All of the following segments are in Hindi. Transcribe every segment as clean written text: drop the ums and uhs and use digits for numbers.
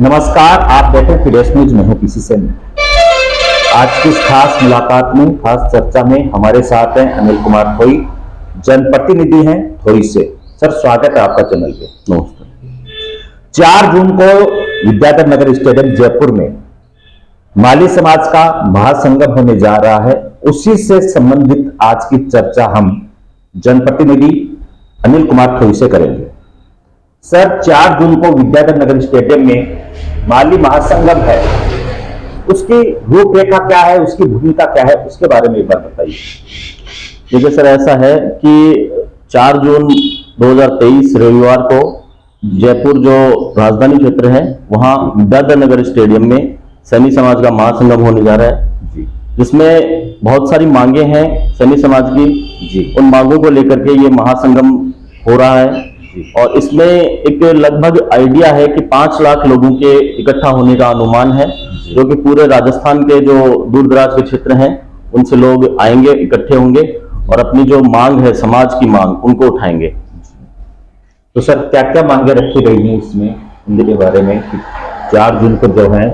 नमस्कार, आप देख रहे हैं फिडेस न्यूज में हूं पीसी सेन। आज की इस खास मुलाकात में, खास चर्चा में हमारे साथ हैं अनिल कुमार थोई, जनप्रतिनिधि हैं थोई से। सर, स्वागत है आपका चैनल पे। नमस्कार। 4 जून को विद्याधर नगर स्टेडियम जयपुर में माली समाज का महासंगम होने जा रहा है। उसी से संबंधित आज की चर्चा हम जनप्रतिनिधि अनिल कुमार थोई से करेंगे। सर, 4 जून को विद्याधर नगर स्टेडियम में माली महासंगम है, उसकी रूपरेखा क्या है, उसकी भूमिका क्या है, उसके बारे में एक बार बताइए। देखिए सर, ऐसा है कि 4 जून 2023 रविवार को जयपुर जो राजधानी क्षेत्र है वहां विद्याधर नगर स्टेडियम में सैनी समाज का महासंगम होने जा रहा है, जिसमें बहुत सारी मांगे हैं सैनी समाज की। उन मांगों को लेकर के ये महासंगम हो रहा है और इसमें एक लगभग आइडिया है कि 5 लाख लोगों के इकट्ठा होने का अनुमान है, जो कि पूरे राजस्थान के जो दूर दराज के क्षेत्र हैं उनसे लोग आएंगे, इकट्ठे होंगे और अपनी जो मांग है, समाज की मांग, उनको उठाएंगे। तो सर, क्या क्या मांगे रखी गई हैं इसमें, इनके बारे में कि 4 जून को जो है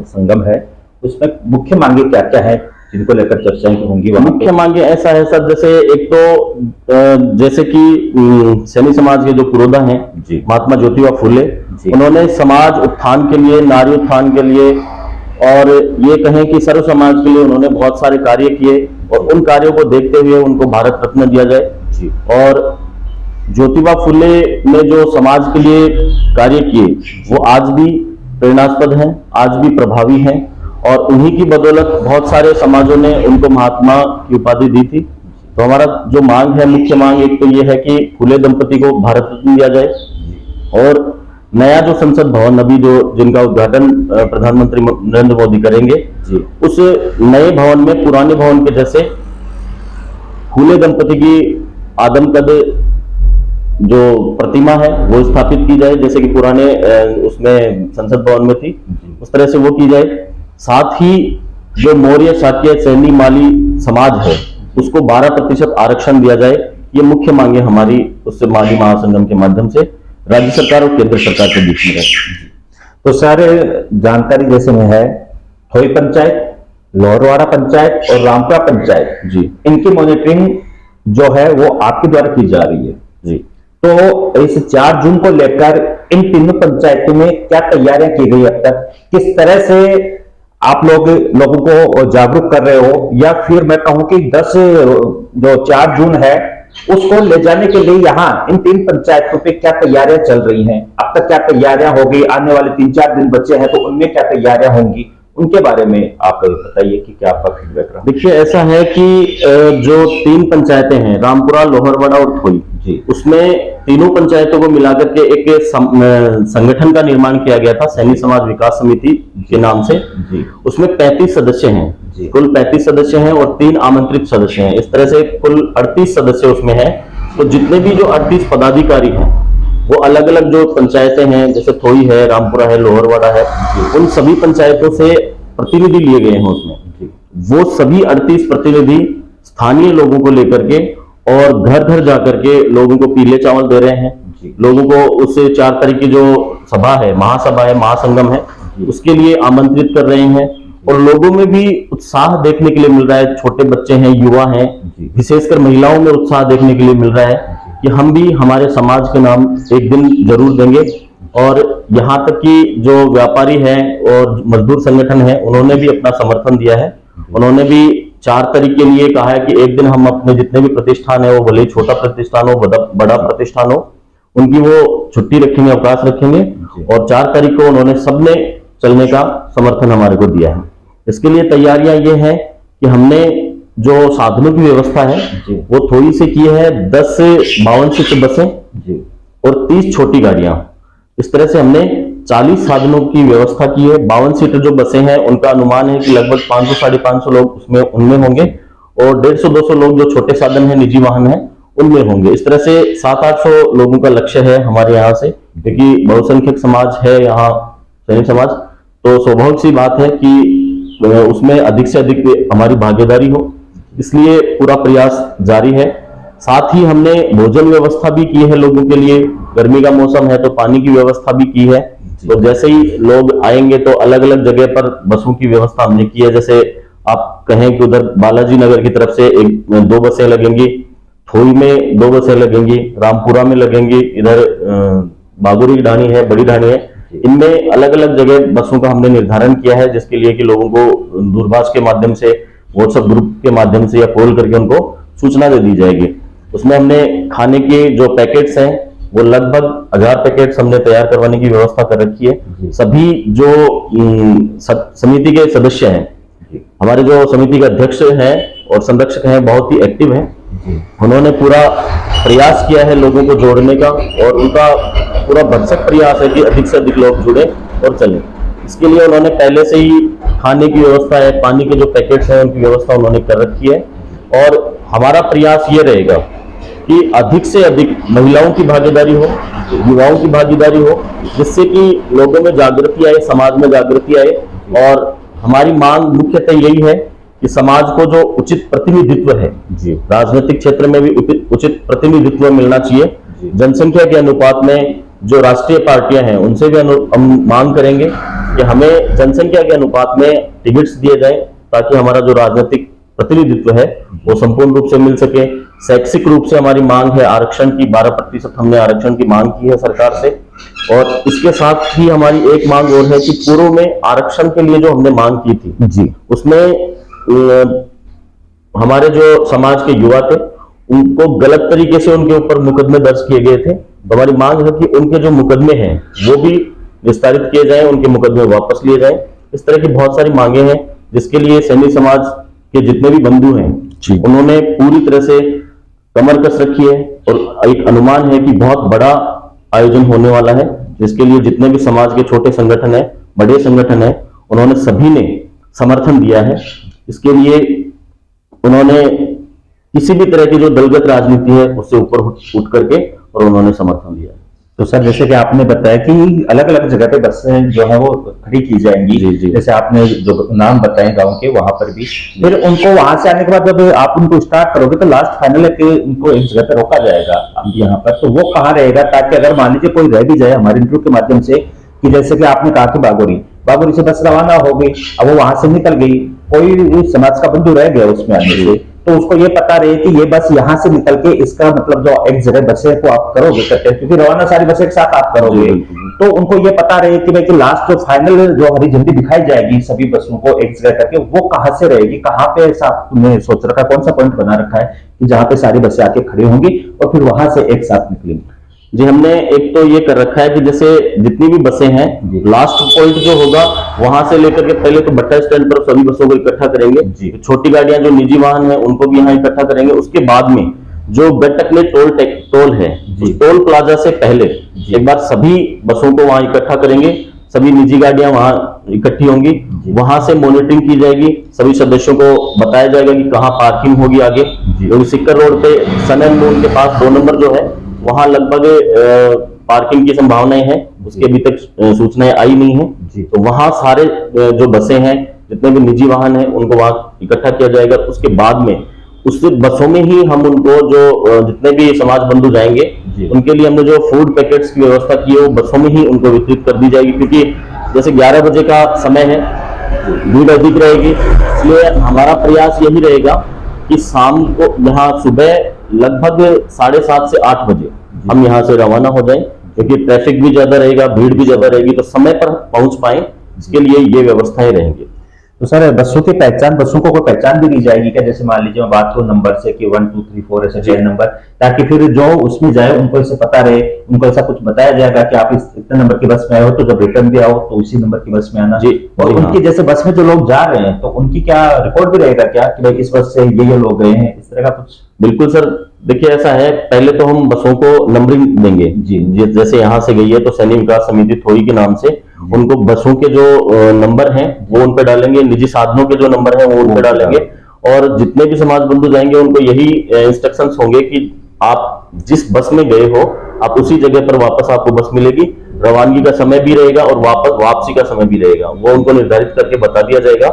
संगम है, उसमें मुख्य मांगे क्या क्या है जिनको लेकर चर्चाएं होंगी? मुख्य मांगे ऐसा है सर, जैसे एक तो जैसे कि सैनी समाज के जो पुरोधा हैं महात्मा ज्योतिबा फुले, उन्होंने समाज उत्थान के लिए, नारी उत्थान के लिए और ये कहें कि सर्व समाज के लिए उन्होंने बहुत सारे कार्य किए और उन कार्यों को देखते हुए उनको भारत रत्न दिया जाए। और ज्योतिबा फुले ने जो समाज के लिए कार्य किए वो आज भी प्रेरणास्पद हैं, आज भी प्रभावी हैं और उन्हीं की बदौलत बहुत सारे समाजों ने उनको महात्मा की उपाधि दी थी। तो हमारा जो मांग है, मुख्य मांग एक तो ये है कि फुले दंपति को भारत रत्न दिया जाए और नया जो संसद भवन अभी जो जिनका उद्घाटन प्रधानमंत्री नरेंद्र मोदी करेंगे, उस नए भवन में पुराने भवन के जैसे फुले दंपति की आदमकद जो प्रतिमा है वो स्थापित की जाए, जैसे कि पुराने उसमें संसद भवन में थी, उस तरह से वो की जाए। साथ ही जो मौर्य, शाक्य, सैनी, माली समाज है उसको 12% आरक्षण दिया जाए। ये मुख्य मांगे हमारी उससे माली महासंगम के माध्यम से राज्य सरकार और केंद्र सरकार के बीच में है। तो सारे जानकारी जैसे में है, थोई पंचायत, लोहरवाड़ा पंचायत और रामपुरा पंचायत, इनकी मॉनिटरिंग जो है वो आपके द्वारा की जा रही है। तो इस 4 जून को लेकर इन तीनों पंचायतों में क्या तैयारियां की गई अब तक? किस तरह से आप लोगों को जागरूक कर रहे हो, या फिर मैं कहूं कि 10 जो 4 जून है उसको ले जाने के लिए यहाँ इन 3 पंचायतों पे क्या तैयारियां चल रही हैं? अब तक क्या तैयारियां होगी? आने वाले 3-4 दिन बचे हैं तो उनमें क्या तैयारियां होंगी, उनके बारे में आप बताइए कि क्या आपका फीडबैक रहा। देखिए, ऐसा है कि जो 3 पंचायतें हैं, रामपुरा, लोहरवाड़ा और थोई, उसमें तीनों पंचायतों को मिलाकर के एक संगठन का निर्माण किया गया था, सैनी समाज विकास समिति के नाम से। उसमें 35 सदस्य हैं, कुल 35 सदस्य हैं और 3 आमंत्रित सदस्य हैं। इस तरह से कुल 38 सदस्य उसमें हैं। तो जितने भी जो 38 पदाधिकारी हैं वो अलग अलग जो पंचायतें हैं, जैसे थोई है, रामपुरा है, लोहरवाड़ा है, उन सभी पंचायतों से प्रतिनिधि लिए गए हैं उसमें। वो सभी 38 प्रतिनिधि स्थानीय लोगों को लेकर के और घर घर जाकर के लोगों को पीले चावल दे रहे हैं, लोगों को उससे 4 तारीख की जो सभा है, महासभा है, महासंगम है, उसके लिए आमंत्रित कर रहे हैं और लोगों में भी उत्साह देखने के लिए मिल रहा है। छोटे बच्चे हैं, युवा हैं, विशेषकर महिलाओं में उत्साह देखने के लिए मिल रहा है कि हम भी हमारे समाज के नाम एक दिन जरूर देंगे। और यहाँ तक कि जो व्यापारी हैं और मजदूर संगठन है, उन्होंने भी अपना समर्थन दिया है। उन्होंने भी 4 तारीख के लिए कहा है कि एक दिन हम अपने जितने भी प्रतिष्ठान है, वो भले छोटा प्रतिष्ठान हो, बड़ा प्रतिष्ठान हो, उनकी वो छुट्टी रखेंगे, अवकाश रखेंगे और 4 तारीख को उन्होंने सबने चलने का समर्थन हमारे को दिया है। इसके लिए तैयारियां ये हैं कि हमने जो साधनों की व्यवस्था है वो थोड़ी से की है। 10 52 सीट बसें और 30 छोटी गाड़ियां, इस तरह से हमने 40 साधनों की व्यवस्था की है। 52 सीटर जो बसें हैं उनका अनुमान है कि लगभग 500-550 लोग उसमें उनमें होंगे और 150-200 लोग जो छोटे साधन है, निजी वाहन है, उनमें होंगे। इस तरह से 700-800 लोगों का लक्ष्य है हमारे यहाँ से, क्योंकि बहुसंख्यक समाज है यहाँ सैनिक समाज, तो स्वाभाविक सी बात है कि उसमें अधिक से अधिक हमारी भागीदारी हो, इसलिए पूरा प्रयास जारी है। साथ ही हमने भोजन व्यवस्था भी की है लोगों के लिए। गर्मी का मौसम है तो पानी की व्यवस्था भी की है। तो जैसे ही लोग आएंगे तो अलग अलग जगह पर बसों की व्यवस्था हमने की है। जैसे आप कहें कि उधर बालाजी नगर की तरफ से 2 बसें लगेंगी, थोई में 2 बसें लगेंगी, रामपुरा में लगेंगी, इधर बागुरी ढाणी है, बड़ी ढाणी है, इनमें अलग अलग जगह बसों का हमने निर्धारण किया है, जिसके लिए कि लोगों को दूरभाष के माध्यम से, व्हाट्सएप ग्रुप के माध्यम से या कॉल करके उनको सूचना दे दी जाएगी। उसमें हमने खाने के जो पैकेट्स हैं वो लगभग 1000 पैकेट्स हमने तैयार करवाने की व्यवस्था कर रखी है। सभी जो समिति के सदस्य हैं, हमारे जो समिति के अध्यक्ष हैं और संरक्षक हैं, बहुत ही एक्टिव हैं। उन्होंने पूरा प्रयास किया है लोगों को जोड़ने का, और उनका पूरा भरसक प्रयास है कि अधिक से अधिक लोग जुड़े और चलें। इसके लिए उन्होंने पहले से ही खाने की व्यवस्था है, पानी के जो पैकेट्स हैं उनकी व्यवस्था उन्होंने कर रखी है। और हमारा प्रयास ये रहेगा कि अधिक से अधिक महिलाओं की भागीदारी हो, युवाओं की भागीदारी हो, जिससे कि लोगों में जागृति आए, समाज में जागृति आए। और हमारी मांग मुख्यतः यही है कि समाज को जो उचित प्रतिनिधित्व है, राजनीतिक क्षेत्र में भी उचित प्रतिनिधित्व मिलना चाहिए। जनसंख्या के अनुपात में जो राष्ट्रीय पार्टियां हैं उनसे भी हम मांग करेंगे कि हमें जनसंख्या के अनुपात में टिकट्स दिए जाए, ताकि हमारा जो राजनीतिक प्रतिनिधित्व है वो संपूर्ण रूप से मिल सके। शैक्षिक रूप से हमारी मांग है आरक्षण की, 12% हमने आरक्षण की मांग की है सरकार से। और इसके साथ ही हमारी एक मांग और है कि पूर्व में आरक्षण के लिए जो हमने मांग की थी, उसमें हमारे जो समाज के युवा थे उनको गलत तरीके से उनके ऊपर मुकदमे दर्ज किए गए थे। तो हमारी मांग है कि उनके जो मुकदमे हैं वो भी विस्तारित किए जाएं, उनके मुकदमे वापस लिए जाएं। इस तरह की बहुत सारी मांगे हैं, जिसके लिए सैनी समाज के जितने भी बंधु हैं उन्होंने पूरी तरह से कमर कस रखी है। और एक अनुमान है कि बहुत बड़ा आयोजन होने वाला है, जिसके लिए जितने भी समाज के छोटे संगठन है, बड़े संगठन है, उन्होंने सभी ने समर्थन दिया है। इसके लिए उन्होंने किसी भी तरह की जो दलगत राजनीति है उससे ऊपर उठ करके और उन्होंने समर्थन दिया है। तो सर, जैसे कि आपने बताया कि अलग अलग जगह पे बसें जो है वो खड़ी की जाएंगी, जैसे आपने जो नाम बताए गांव के, वहां पर भी फिर उनको वहां से आने के बाद जब आप उनको स्टार्ट करोगे तो लास्ट फाइनल है कि उनको एक जगह पे रोका जाएगा यहाँ पर, तो वो कहाँ रहेगा, ताकि अगर मान लीजिए कोई रह भी जाए हमारे इंटरव्यू के माध्यम से, कि जैसे कि आपने कहा कि बागोरी से बस रवाना हो गई, अब वो वहां से निकल गई, कोई समाज का बंधु रह गया उसमें आने से, तो उसको ये पता रहे कि ये बस यहाँ से निकल के इसका मतलब जो एक जगह बसें को आप करोगे करते हैं, क्योंकि रवाना सारी बसें एक साथ आप करोगे, तो उनको ये पता रहे कि भाई कि लास्ट जो फाइनल जो हरी झंडी दिखाई जाएगी सभी बसों को एक जगह करके, वो कहाँ से रहेगी, कहाँ पे ऐसा तुमने सोच रखा है, कौन सा पॉइंट बना रखा है कि जहाँ पे सारी बसें आके खड़ी होंगी और फिर वहां से एक साथ निकलेंगी? जी, हमने एक तो ये कर रखा है कि जैसे जितनी भी बसें हैं, लास्ट पॉइंट जो होगा वहां से लेकर के पहले तो भट्टा स्टैंड पर सभी बसों को इकट्ठा करेंगे। छोटी गाड़ियां जो निजी वाहन है उनको भी यहाँ इकट्ठा करेंगे। उसके बाद में जो गटकले टोल है, टोल प्लाजा से पहले एक बार सभी बसों को वहां इकट्ठा करेंगे। सभी निजी गाड़ियां वहां इकट्ठी होंगी, वहां से मॉनिटरिंग की जाएगी, सभी सदस्यों को बताया जाएगा कि कहाँ पार्किंग होगी आगे। क्योंकि सिक्कर रोड पे सनन मून के पास 2 नंबर जो है वहां लगभग पार्किंग की संभावनाएं हैं, उसकी अभी तक सूचनाएं आई नहीं है। तो वहां सारे जो बसें हैं, जितने भी निजी वाहन हैं, उनको वहां इकट्ठा किया जाएगा। उसके बाद में उस बसों में ही हम उनको जो जितने भी समाज बंधु जाएंगे उनके लिए हमने जो फूड पैकेट्स की व्यवस्था की है वो बसों में ही उनको वितरित कर दी जाएगी। क्योंकि जैसे 11 बजे का समय है, भीड़ अधिक रहेगी, इसलिए हमारा प्रयास यही रहेगा कि शाम को यहाँ सुबह लगभग 7:30 से 8 बजे हम यहाँ से रवाना हो जाएं, क्योंकि ट्रैफिक भी ज्यादा रहेगा, भीड़ भी ज्यादा रहेगी, तो समय पर पहुंच पाए, इसके लिए ये व्यवस्थाएं रहेंगी। तो सर, बसों की पहचान, बसों को कोई पहचान भी दी जाएगी क्या? जैसे मान लीजिए मैं बात करूं नंबर से कि 1 2 3 4 ऐसे 6 नंबर, ताकि फिर जो उसमें जाए उनको ऐसे पता रहे, उनको ऐसा कुछ बताया जाएगा कि आप इतने नंबर की बस में आए हो तो जब रिटर्न भी आओ तो उसी नंबर की बस में आना। और उनकी जैसे बस में जो लोग जा रहे हैं तो उनकी क्या रिकॉर्ड भी रहेगा क्या कि भाई इस बस से ये लोग गए हैं, इस तरह का कुछ? बिल्कुल सर, देखिए ऐसा है, पहले तो हम बसों को नंबरिंग देंगे। जैसे यहाँ से गई है तो सैनिक विकास समिति थोई के नाम से उनको बसों के जो नंबर हैं वो उन पे डालेंगे, निजी साधनों के जो नंबर हैं वो उन पे डालेंगे। और जितने भी समाज बंधु जाएंगे उनको यही इंस्ट्रक्शंस होंगे कि आप जिस बस में गए हो आप उसी जगह पर वापस आपको बस मिलेगी। रवानगी का समय भी रहेगा और वापसी का समय भी रहेगा, वो उनको निर्धारित करके बता दिया जाएगा।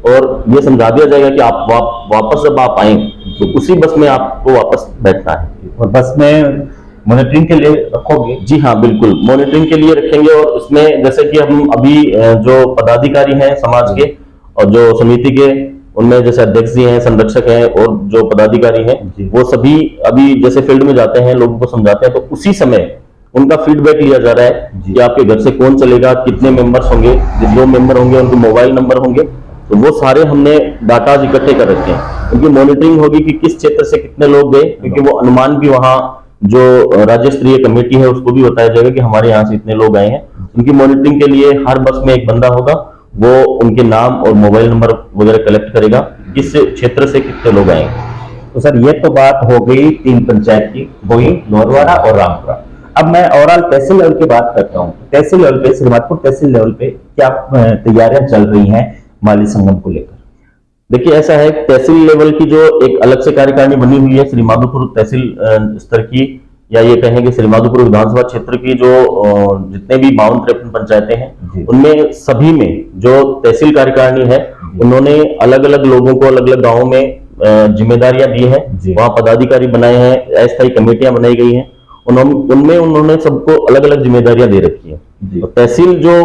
और ये समझा दिया जाएगा कि आप वापस जब आप आए तो उसी बस में आपको वापस बैठना है। और बस में मॉनिटरिंग के लिए रखोगे? जी हाँ, बिल्कुल मॉनिटरिंग के लिए रखेंगे। और इसमें जैसे कि हम अभी जो पदाधिकारी हैं समाज के और जो समिति के, उनमें जैसे अध्यक्ष जी हैं, संरक्षक हैं और जो पदाधिकारी हैं, वो सभी अभी जैसे फील्ड में जाते हैं, लोगों को समझाते हैं, तो उसी समय उनका फीडबैक लिया जा रहा है कि आपके घर से कौन चलेगा, कितने मेंबर्स होंगे, जो मेंबर होंगे उनके मोबाइल नंबर होंगे, तो वो सारे हमने डाटा इकट्ठे कर रखे हैं। उनकी मॉनिटरिंग होगी कि किस क्षेत्र से कितने लोग गए, क्योंकि वो अनुमान भी वहाँ जो राज्य स्तरीय कमेटी है उसको भी बताया जाएगा कि हमारे यहाँ से इतने लोग आए हैं। उनकी मॉनिटरिंग के लिए हर बस में एक बंदा होगा, वो उनके नाम और मोबाइल नंबर वगैरह कलेक्ट करेगा, किस क्षेत्र से कितने लोग आएंगे। तो सर ये तो बात हो गई 3 पंचायत की, वही लोहरवाड़ा और रामपुरा। अब मैं ओवरऑल तहसील लेवल की बात करता हूँ। तहसील लेवल पे, श्रीमाधोपुर तहसील लेवल पे क्या तैयारियां चल रही हैं माली संगम को लेकर? देखिए ऐसा है, तहसील लेवल की जो एक अलग से कार्यकारिणी बनी हुई है श्रीमाधोपुर तहसील स्तर की, या ये कहें कि श्रीमाधोपुर विधानसभा क्षेत्र की जो जितने भी 52-53 पंचायतें हैं, उनमें सभी में जो तहसील कार्यकारिणी है, उन्होंने अलग अलग लोगों को अलग अलग गाँवों में जिम्मेदारियां दी है, वहां पदाधिकारी बनाए हैं, अस्थायी कमेटियां बनाई गई हैं, उनमें उन्होंने सबको अलग अलग जिम्मेदारियां दे रखी है। तो तहसील जो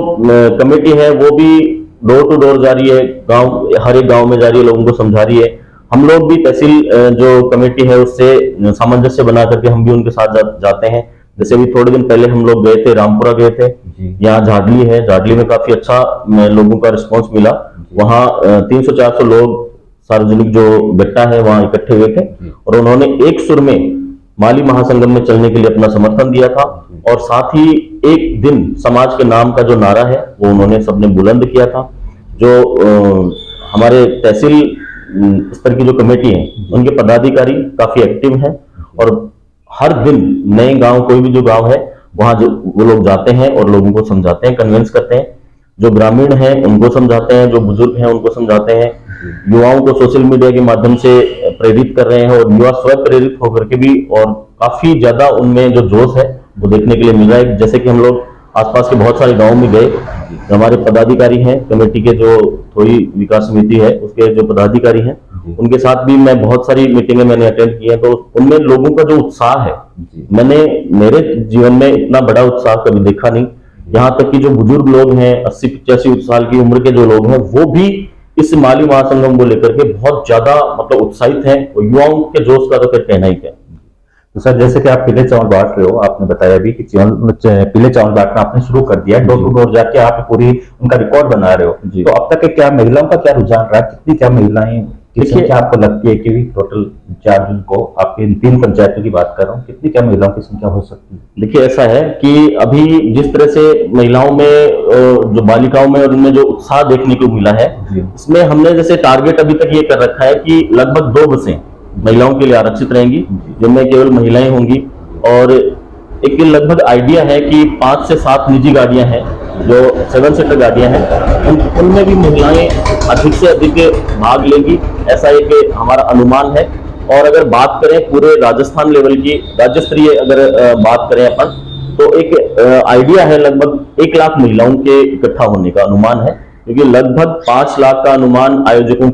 कमेटी है वो भी डोर टू डोर जा रही है, गांव हर एक गांव में जा रही है, लोगों को समझा रही है। हम लोग भी तहसील जो कमेटी है उससे सामंजस्य बना करके हम भी उनके साथ जाते हैं। जैसे भी थोड़े दिन पहले हम लोग गए थे, रामपुरा गए थे, यहाँ झाडली है, झाडली में काफी अच्छा लोगों का रिस्पॉन्स मिला। वहाँ 300-400 लोग सार्वजनिक जो गट्टा है वहां इकट्ठे हुए थे और उन्होंने एक सुर में माली महासंगम में चलने के लिए अपना समर्थन दिया था। और साथ ही एक दिन समाज के नाम का जो नारा है वो उन्होंने सबने बुलंद किया था। जो हमारे तहसील स्तर की जो कमेटी है उनके पदाधिकारी काफी एक्टिव हैं और हर दिन नए गांव, कोई भी जो गांव है वहां जो वो लोग जाते हैं और लोगों को समझाते हैं, कन्विंस करते हैं। जो ग्रामीण हैं उनको समझाते हैं, जो बुजुर्ग हैं उनको समझाते हैं, युवाओं को सोशल मीडिया के माध्यम से प्रेरित कर रहे हैं और युवा स्वयं प्रेरित होकर के भी, और काफी ज्यादा उनमें जो जोश है वो देखने के लिए मिल रहा है। जैसे कि हम लोग आसपास के बहुत सारे गांव में गए, हमारे पदाधिकारी हैं कमेटी के, जो थोड़ी विकास समिति है उसके जो पदाधिकारी हैं, उनके साथ भी मैं बहुत सारी मीटिंगें मैंने अटेंड की हैं। तो उनमें लोगों का जो उत्साह है, मैंने मेरे जीवन में इतना बड़ा उत्साह कभी देखा नहीं। यहाँ तक कि जो बुजुर्ग लोग हैं, 80-85 साल की उम्र के जो लोग हैं, वो भी इस माली महासंगम को लेकर के बहुत ज्यादा मतलब उत्साहित हैं। और युवाओं के जोश का तो फिर कहना ही क्या। तो सर जैसे कि आप पीले चावल बांट रहे हो, आपने बताया भी कि पीले चावल बांटना आपने शुरू कर दिया, डोर टू डोर जाके आप पूरी उनका रिकॉर्ड बना रहे हो। तो अब तक क्या महिलाओं का क्या रुझान रहा है? कितनी क्या महिलाएं की संख्या आपको लगती है कि टोटल 4 जून को आपके 3 पंचायतों की बात कर रहा हूँ, कितनी क्या महिलाओं की संख्या हो सकती है? देखिए ऐसा है कि अभी जिस तरह से महिलाओं में, जो बालिकाओं में और उनमें जो उत्साह देखने को मिला है, इसमें हमने जैसे टारगेट अभी तक ये कर रखा है कि लगभग 2 बसें महिलाओं के लिए आरक्षित रहेंगी, जिनमें केवल महिलाएं होंगी। और एक लगभग आइडिया है कि 5 से 7 निजी गाड़ियां हैं, जो 7 सीटर गाड़ियां हैं, उनमें भी महिलाएं अधिक से अधिक भाग लेंगी, ऐसा एक हमारा अनुमान है। और अगर बात करें पूरे राजस्थान लेवल की, राज्य स्तरीय अगर बात करें अपन, तो एक आइडिया है लगभग 1 लाख महिलाओं के इकट्ठा होने का अनुमान है, क्योंकि लगभग 5 लाख का अनुमान आयोजकों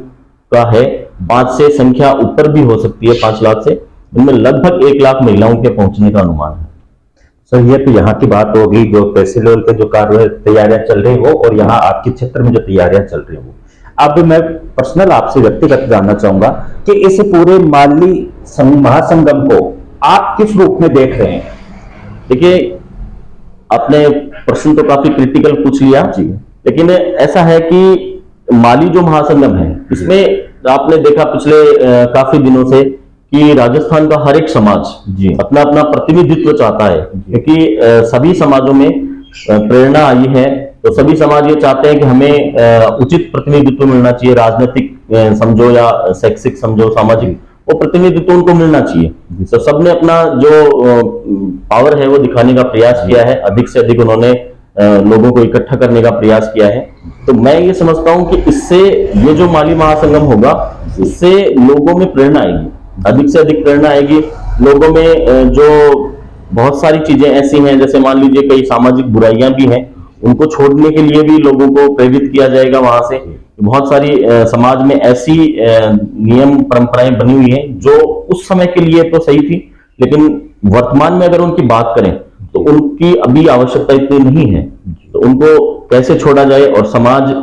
का है। 5 से संख्या ऊपर भी हो सकती है, 5 लाख से, इनमें लगभग 1 लाख महिलाओं के पहुंचने का अनुमान है। सर ये तो यहाँ की बात होगी, जो तहसील लेवल के जो कार्य तैयारियां चल रही हो और यहाँ आपके क्षेत्र में जो तैयारियां चल रही हो। अब मैं पर्सनल आपसे व्यक्तिगत जानना चाहूंगा कि इस पूरे माली महासंगम को आप किस रूप में देख रहे हैं? देखिए आपने प्रश्न तो काफी क्रिटिकल पूछ लिया जी, लेकिन ऐसा है कि माली जो महासंगम है, इसमें आपने देखा पिछले काफी दिनों से कि राजस्थान का हर एक समाज अपना अपना प्रतिनिधित्व चाहता है, क्योंकि सभी समाजों में प्रेरणा आई है। तो सभी समाज ये चाहते हैं कि हमें उचित प्रतिनिधित्व मिलना चाहिए, राजनीतिक समझो या शैक्षिक समझो, सामाजिक, वो प्रतिनिधित्व उनको मिलना चाहिए। तो सबने अपना जो पावर है वो दिखाने का प्रयास किया है, अधिक से अधिक उन्होंने लोगों को इकट्ठा करने का प्रयास किया है। तो मैं ये समझता हूं कि इससे ये जो माली महासंगम होगा, इससे लोगों में प्रेरणा आएगी, अधिक से अधिक प्रेरणा आएगी। लोगों में जो बहुत सारी चीजें ऐसी हैं, जैसे मान लीजिए कई सामाजिक बुराइयां भी हैं, उनको छोड़ने के लिए भी लोगों को प्रेरित किया जाएगा वहां से, बहुत सारी समाज में ऐसी नियम परंपराएं बनी हुई हैं जो उस समय के लिए तो सही थी, लेकिन वर्तमान में अगर उनकी बात करें तो उनकी अभी आवश्यकता इतनी नहीं है। तो उनको कैसे छोड़ा जाए और समाज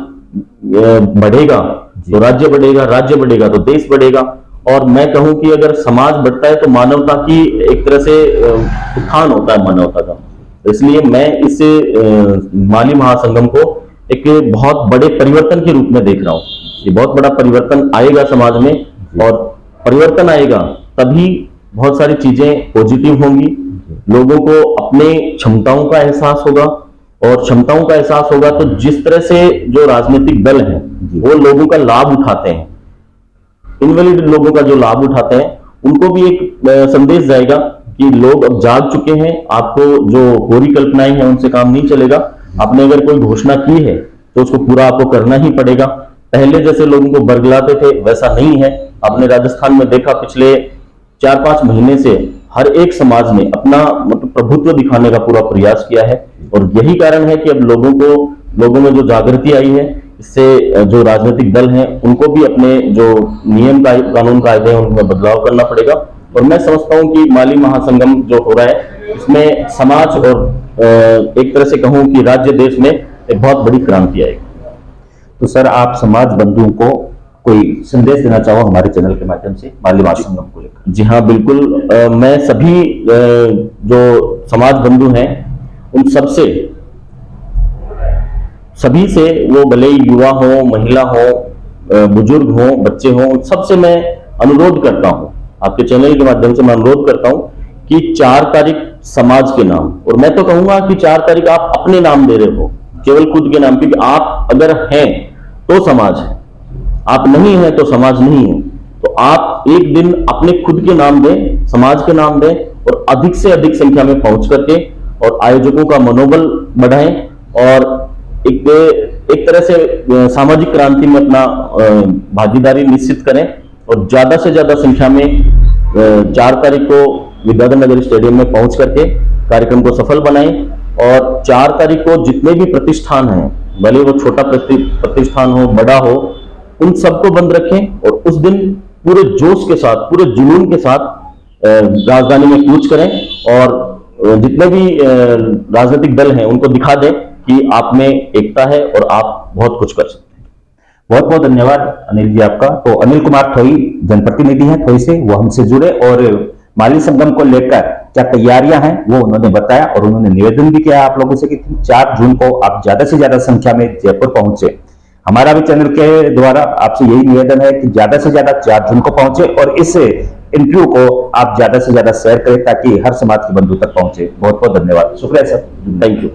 बढ़ेगा तो राज्य बढ़ेगा, राज्य बढ़ेगा तो देश बढ़ेगा। और मैं कहूं कि अगर समाज बढ़ता है तो मानवता की एक तरह से उत्थान होता है मानवता का। इसलिए मैं इस माली महासंगम को एक बहुत बड़े परिवर्तन के रूप में देख रहा हूँ। ये बहुत बड़ा परिवर्तन आएगा समाज में, और परिवर्तन आएगा तभी बहुत सारी चीजें पॉजिटिव होंगी। लोगों को अपने क्षमताओं का एहसास होगा, और क्षमताओं का एहसास होगा तो जिस तरह से जो राजनीतिक दल हैं वो लोगों का लाभ उठाते हैं, इनवैलिड लोगों का जो लाभ उठाते हैं, उनको भी एक संदेश जाएगा कि लोग अब जाग चुके हैं, आपको जो पूरी कल्पनाएं हैं उनसे काम नहीं चलेगा। आपने अगर कोई घोषणा की है तो उसको पूरा आपको करना ही पड़ेगा। पहले जैसे लोगों को बरगलाते थे वैसा नहीं है। आपने राजस्थान में देखा पिछले 4-5 महीने से हर एक समाज ने अपना मतलब प्रभुत्व दिखाने का पूरा प्रयास किया है, और यही कारण है कि अब लोगों में जो जागृति आई है, इससे जो राजनीतिक दल हैं उनको भी अपने जो नियम कानून कायदे हैं उनमें बदलाव करना पड़ेगा। और मैं समझता हूं कि माली महासंगम जो हो रहा है इसमें समाज और एक तरह से कहूं कि राज्य देश में एक बहुत बड़ी क्रांति आएगी। तो सर, आप समाज बंधुओं को कोई संदेश देना चाहो हमारे चैनल के माध्यम से माली महासंगम को लेकर? जी हाँ, बिल्कुल। मैं सभी जो समाज बंधु हैं उन सभी से, वो भले ही युवा हो, महिला हो, बुजुर्ग हो, बच्चे हो, उन सबसे मैं अनुरोध करता हूं, आपके चैनल के माध्यम से मैं अनुरोध करता हूं कि 4 तारीख समाज के नाम, और मैं तो कहूंगा कि 4 तारीख आप अपने नाम दे रहे हो, केवल खुद के नाम, क्योंकि आप अगर हैं तो समाज है, आप नहीं हैं तो समाज नहीं है। तो आप एक दिन अपने खुद के नाम दें, समाज के नाम दें, और अधिक से अधिक संख्या में पहुंच करके और आयोजकों का मनोबल बढ़ाएं, और एक तरह से सामाजिक क्रांति में अपना भागीदारी निश्चित करें, और ज्यादा से ज्यादा संख्या में 4 तारीख को विद्याधर नगर स्टेडियम में पहुंच करके कार्यक्रम को सफल बनाएं। और 4 तारीख को जितने भी प्रतिष्ठान हैं, भले वो छोटा प्रतिष्ठान हो, बड़ा हो, उन सबको बंद रखें, और उस दिन पूरे जोश के साथ, पूरे जुनून के साथ राजधानी में कूच करें, और जितने भी राजनीतिक दल हैं उनको दिखा दें कि आप में एकता है और आप बहुत कुछ कर सकते हैं। बहुत बहुत धन्यवाद अनिल जी आपका। तो अनिल कुमार थोई जनप्रतिनिधि हैं थोई से, वो हमसे जुड़े और माली संगम को लेकर क्या तैयारियां हैं वो उन्होंने बताया, और उन्होंने निवेदन भी किया आप लोगों से कि 4 जून को आप ज्यादा से ज्यादा संख्या में जयपुर पहुंचे। हमारा भी चैनल के द्वारा आपसे यही निवेदन है कि ज्यादा से ज्यादा 4 जून को पहुंचे, और इस इंटरव्यू को आप ज्यादा से ज्यादा शेयर करें ताकि हर समाज के बंधु तक पहुंचे। बहुत बहुत धन्यवाद, शुक्रिया सर, थैंक यू।